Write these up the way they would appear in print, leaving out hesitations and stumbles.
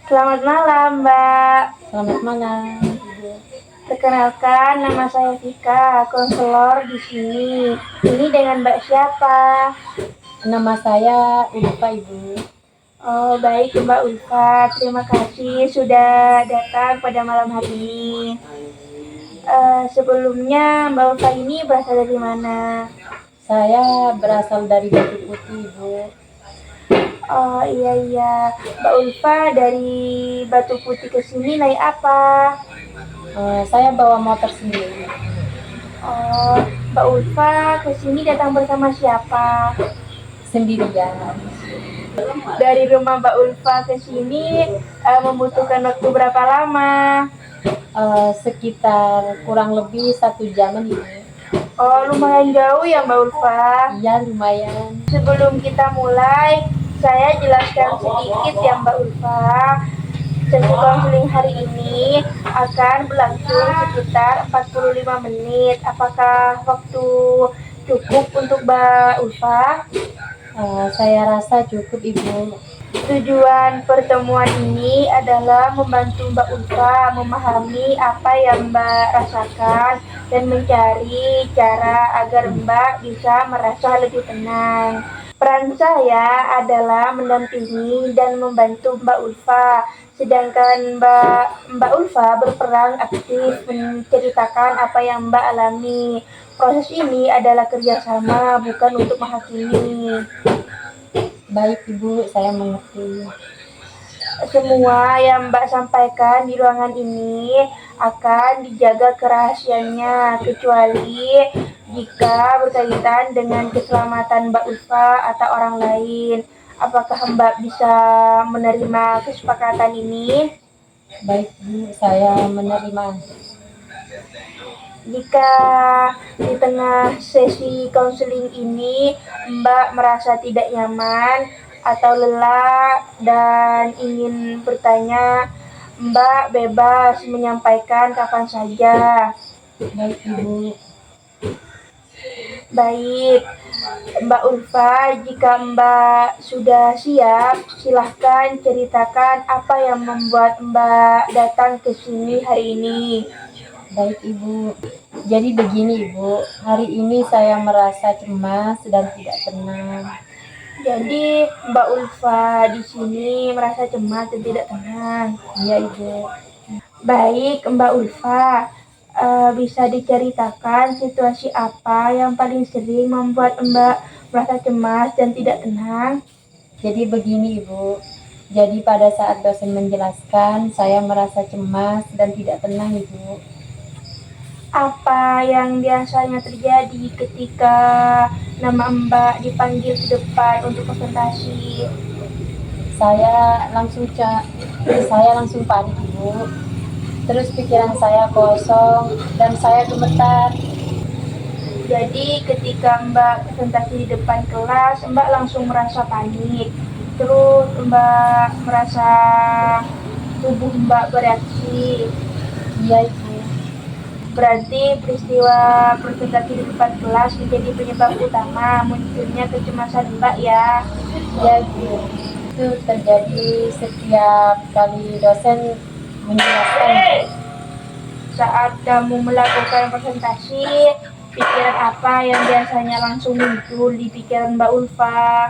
Selamat malam, Mbak. Selamat malam, Ibu. Perkenalkan, nama saya Vika, konselor di sini. Ini dengan Mbak siapa? Nama saya Ulfa, Ibu. Oh, baik Mbak Ulfa. Terima kasih sudah datang pada malam hari ini. Sebelumnya, Mbak Ulfa ini berasal dari mana? Saya berasal dari Batu Putih, Ibu. Oh iya iya, Mbak Ulfa dari Batu Putih ke sini naik apa? Saya bawa motor sendiri. Oh, Mbak Ulfa ke sini datang bersama siapa? Sendirian. Dari rumah Mbak Ulfa ke sini membutuhkan waktu berapa lama? Sekitar kurang lebih 1 jam, Ibu. Oh, lumayan jauh ya Mbak Ulfa. Iya, lumayan. Sebelum kita mulai, saya jelaskan sedikit ya Mbak Ulfa. Sesi konseling hari ini akan berlangsung sekitar 45 menit. Apakah waktu cukup untuk Mbak Ulfa? Saya rasa cukup, Ibu. Tujuan pertemuan ini adalah membantu Mbak Ulfa memahami apa yang Mbak rasakan dan mencari cara agar Mbak bisa merasa lebih tenang. Peran saya adalah mendampingi dan membantu Mbak Ulfa, sedangkan Mbak Ulfa berperan aktif menceritakan apa yang Mbak alami. Proses ini adalah kerjasama, bukan untuk menghakimi. Baik, Ibu, saya mengerti. Semua yang Mbak sampaikan di ruangan ini akan dijaga kerahasiaannya, kecuali jika berkaitan dengan keselamatan Mbak Ulfa atau orang lain. Apakah Mbak bisa menerima kesepakatan ini? Baik, Bu, saya menerima. Jika di tengah sesi konseling ini Mbak merasa tidak nyaman atau lelah dan ingin bertanya, Mbak bebas menyampaikan kapan saja. Baik, Ibu. Baik, Mbak Ulfa, jika Mbak sudah siap, silahkan ceritakan apa yang membuat Mbak datang ke sini hari ini. Baik, Ibu. Jadi begini, Ibu. Hari ini saya merasa cemas dan tidak tenang. Jadi Mbak Ulfa di sini merasa cemas dan tidak tenang. Iya, Ibu. Baik Mbak Ulfa, bisa diceritakan situasi apa yang paling sering membuat Mbak merasa cemas dan tidak tenang? Jadi begini, Ibu. Jadi pada saat dosen menjelaskan, saya merasa cemas dan tidak tenang, Ibu. Apa yang biasanya terjadi ketika nama Mbak dipanggil ke depan untuk presentasi? Saya langsung panik, Ibu. Terus pikiran saya kosong dan saya gemetar. Jadi ketika Mbak presentasi di depan kelas, Mbak langsung merasa panik. Terus Mbak merasa tubuh Mbak bereaksi. Iya, Ibu. Berarti peristiwa presentasi di depan kelas menjadi penyebab utama munculnya kecemasan Mbak ya. Iya, Ibu. Itu terjadi setiap kali dosen menjelaskan, Ibu. Saat kamu melakukan presentasi, pikiran apa yang biasanya langsung muncul di pikiran Mbak Ulfa?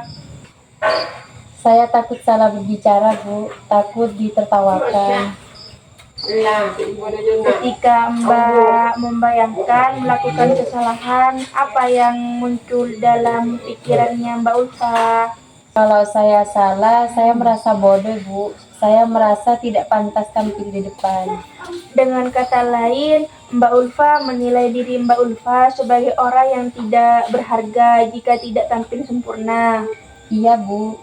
Saya takut salah berbicara, Bu. Takut ditertawakan. Ketika Mbak membayangkan melakukan kesalahan, apa yang muncul dalam pikirannya Mbak Ulfa? Kalau saya salah, saya merasa bodoh, Bu. Saya merasa tidak pantas tampil di depan. Dengan kata lain, Mbak Ulfa menilai diri Mbak Ulfa sebagai orang yang tidak berharga jika tidak tampil sempurna. Iya, Bu.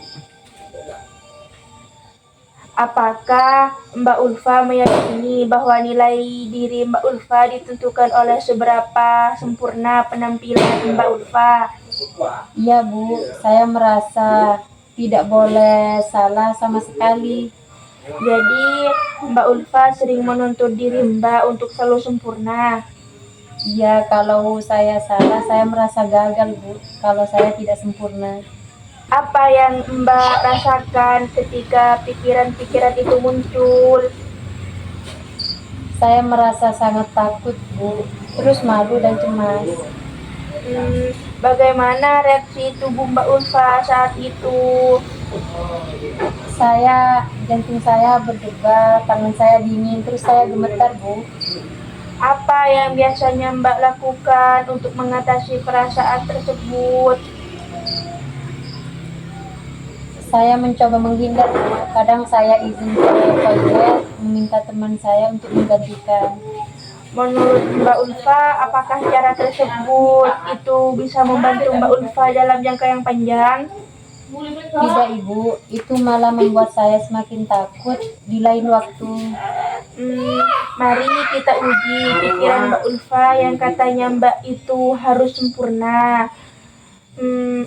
Apakah Mbak Ulfa meyakini bahwa nilai diri Mbak Ulfa ditentukan oleh seberapa sempurna penampilan Mbak Ulfa? Iya, Bu. Saya merasa tidak boleh salah sama sekali. Jadi Mbak Ulfa sering menuntut diri Mbak untuk selalu sempurna. Iya, kalau saya salah, saya merasa gagal, Bu. Kalau saya tidak sempurna. Apa yang Mbak rasakan ketika pikiran-pikiran itu muncul? Saya merasa sangat takut, Bu, terus malu dan cemas. Bagaimana reaksi tubuh Mbak Ulfa saat itu? Jantung saya berdebar, tangan saya dingin, terus saya gemetar, Bu. Apa yang biasanya Mbak lakukan untuk mengatasi perasaan tersebut? Saya mencoba menghindar, Bu. Kadang saya izin ke toilet, meminta teman saya untuk menggantikan. Menurut Mbak Ulfa, apakah cara tersebut itu bisa membantu Mbak Ulfa dalam jangka yang panjang? Tidak, Ibu, itu malah membuat saya semakin takut di lain waktu. Mari kita uji pikiran Mbak Ulfa yang katanya Mbak itu harus sempurna.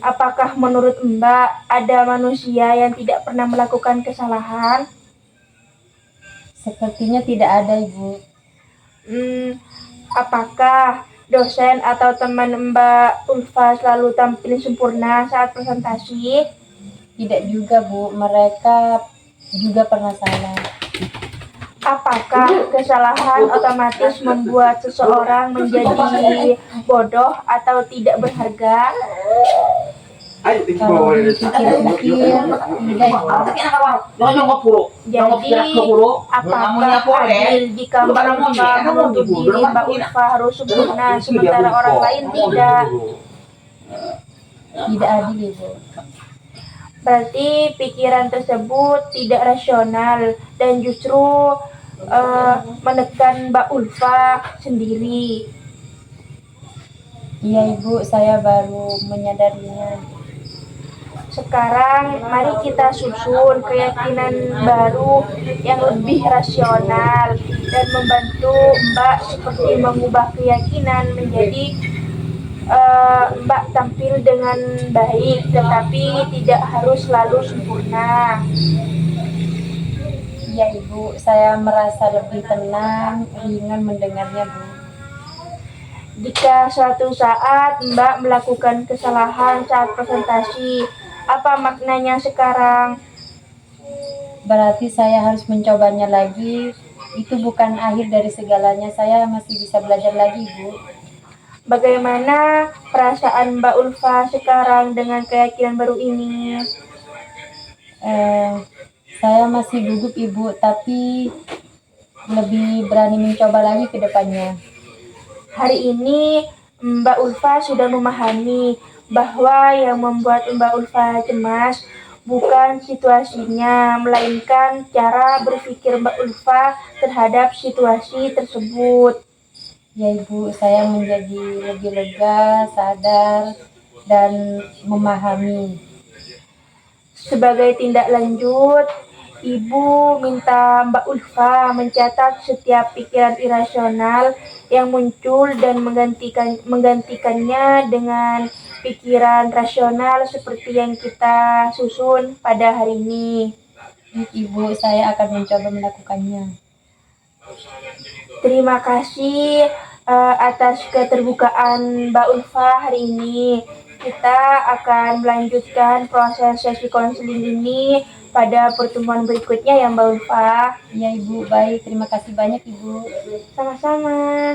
Apakah menurut Mbak ada manusia yang tidak pernah melakukan kesalahan? Sepertinya tidak ada, Ibu. Apakah dosen atau teman Mbak Ulfa selalu tampil sempurna saat presentasi? Tidak juga, Bu. Mereka juga pernah salah. Apakah kesalahan otomatis membuat seseorang menjadi bodoh atau tidak berharga? Kalau dipikir-pikir, tidak, Ibu. Jadi, apakah adil jika Mbak Ulfa menuntut diri Mbak Ulfa harus sempurna sementara orang lain tidak? Tidak adil, Ibu. Berarti pikiran tersebut tidak rasional dan justru menekan Mbak Ulfa sendiri. Iya, Ibu, saya baru menyadarinya. Sekarang mari kita susun keyakinan baru yang lebih rasional dan membantu Mbak seperti mengubah keyakinan menjadi Mbak tampil dengan baik tetapi tidak harus selalu sempurna. Iya, Ibu, saya merasa lebih tenang dengan mendengarnya, Bu. Jika suatu saat Mbak melakukan kesalahan saat presentasi, apa maknanya sekarang? Berarti saya harus mencobanya lagi. Itu bukan akhir dari segalanya. Saya masih bisa belajar lagi, Bu. Bagaimana perasaan Mbak Ulfa sekarang dengan keyakinan baru ini? Saya masih gugup, Ibu, tapi lebih berani mencoba lagi ke depannya. Hari ini Mbak Ulfa sudah memahami bahwa yang membuat Mbak Ulfa cemas bukan situasinya, melainkan cara berpikir Mbak Ulfa terhadap situasi tersebut. Ya, Ibu, saya menjadi lebih lega, sadar, dan memahami. Sebagai tindak lanjut, Ibu minta Mbak Ulfa mencatat setiap pikiran irasional yang muncul dan menggantikannya dengan pikiran rasional seperti yang kita susun pada hari ini. Ibu, saya akan mencoba melakukannya. Terima kasih atas keterbukaan Mbak Ulfa hari ini. Kita akan melanjutkan proses sesi konseling ini pada pertemuan berikutnya ya Mbak Ulfa. Ya, Ibu, baik. Terima kasih banyak, Ibu. Sama-sama.